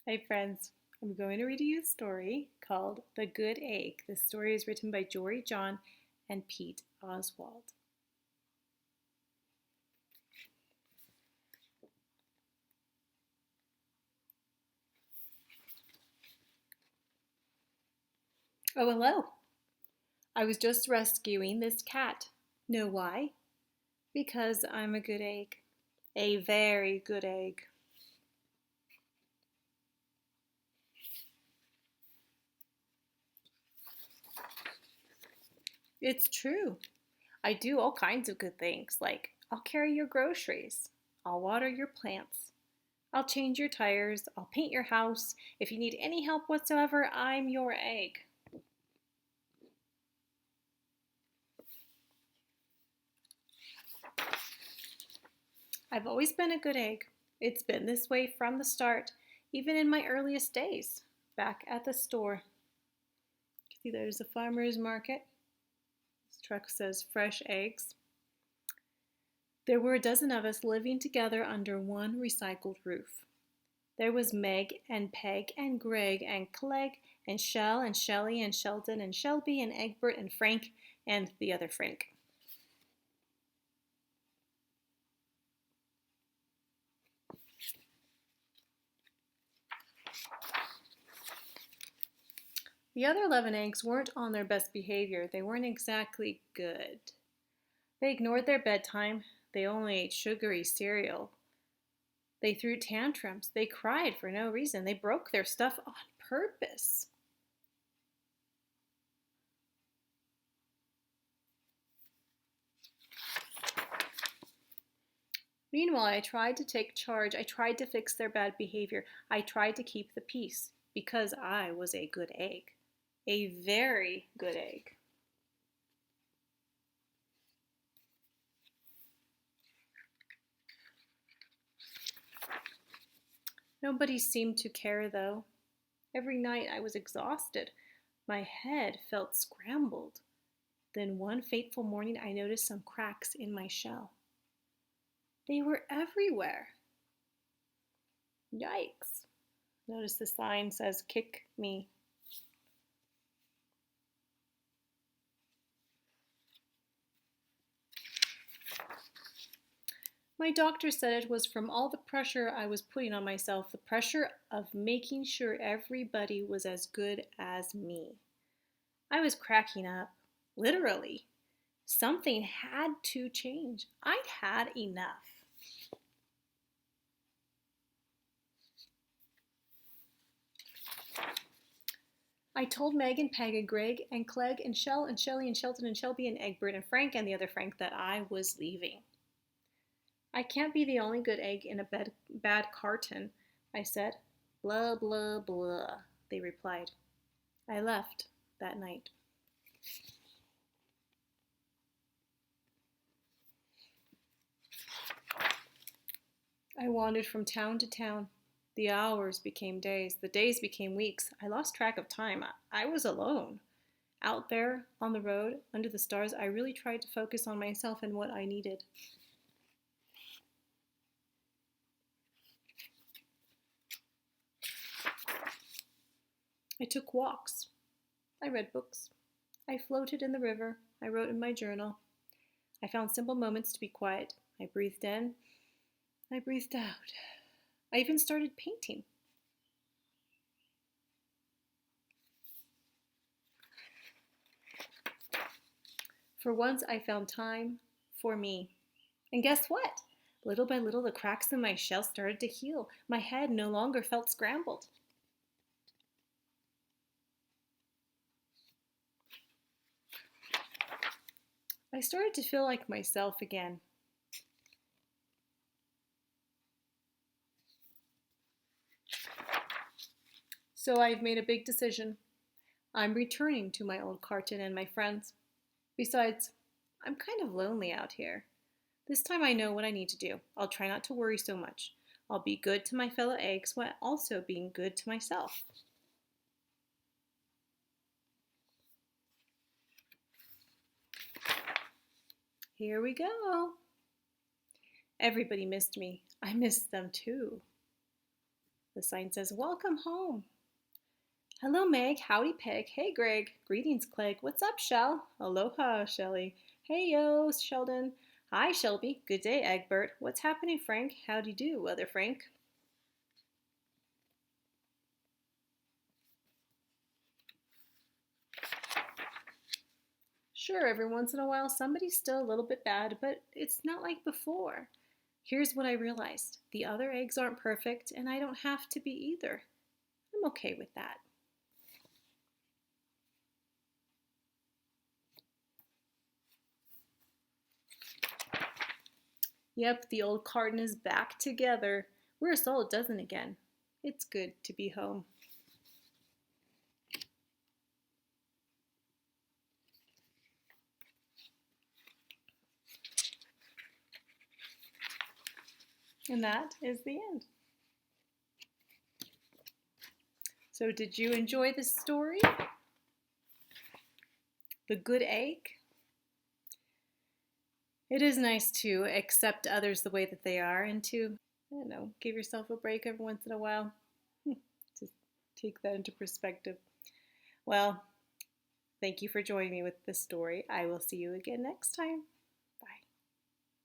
Hi, friends. I'm going to read you a story called The Good Egg. This story is written by Jory John and Pete Oswald. Oh, hello. I was just rescuing this cat. Know why? Because I'm a good egg. A very good egg. It's true. I do all kinds of good things, like I'll carry your groceries, I'll water your plants, I'll change your tires, I'll paint your house. If you need any help whatsoever, I'm your egg. I've always been a good egg. It's been this way from the start, even in my earliest days, back at the store. See, there's the farmer's market. This truck says fresh eggs. There were a dozen of us living together under one recycled roof. There was Meg and Peg and Greg and Clegg and Shell and Shelley and Sheldon and Shelby and Egbert and Frank and the other Frank. The other 11 eggs weren't on their best behavior. They weren't exactly good. They ignored their bedtime. They only ate sugary cereal. They threw tantrums. They cried for no reason. They broke their stuff on purpose. Meanwhile, I tried to take charge. I tried to fix their bad behavior. I tried to keep the peace because I was a good egg. A very good egg. Nobody seemed to care, though. Every night I was exhausted. My head felt scrambled. Then one fateful morning I noticed some cracks in my shell. They were everywhere. Yikes. Notice the sign says, "Kick me." My doctor said it was from all the pressure I was putting on myself, the pressure of making sure everybody was as good as me. I was cracking up, literally. Something had to change. I'd had enough. I told Meg and Peg and Greg and Clegg and Shell and Shelley and Sheldon and Shelby and Egbert and Frank and the other Frank that I was leaving. I can't be the only good egg in a bad carton, I said. Blah, blah, blah, they replied. I left that night. I wandered from town to town. The hours became days. The days became weeks. I lost track of time. I was alone. Out there on the road, under the stars, I really tried to focus on myself and what I needed. I took walks. I read books. I floated in the river. I wrote in my journal. I found simple moments to be quiet. I breathed in. I breathed out. I even started painting. For once, I found time for me. And guess what? Little by little, the cracks in my shell started to heal. My head no longer felt scrambled. I started to feel like myself again. So I've made a big decision. I'm returning to my old carton and my friends. Besides, I'm kind of lonely out here. This time I know what I need to do. I'll try not to worry so much. I'll be good to my fellow eggs while also being good to myself. Here we go. Everybody missed me. I missed them too. The sign says, "Welcome home." Hello, Meg. Howdy, Peg. Hey, Greg. Greetings, Clegg. What's up, Shell? Aloha, Shelly. Hey, yo, Sheldon. Hi, Shelby. Good day, Egbert. What's happening, Frank? Howdy do, other Frank. Sure, every once in a while somebody's still a little bit bad, but it's not like before. Here's what I realized. The other eggs aren't perfect, and I don't have to be either. I'm okay with that. Yep, the old carton is back together. We're a solid dozen again. It's good to be home. And that is the end. So did you enjoy this story? The good egg? It is nice to accept others the way that they are and to, I don't know, give yourself a break every once in a while. Just take that into perspective. Well, thank you for joining me with this story. I will see you again next time.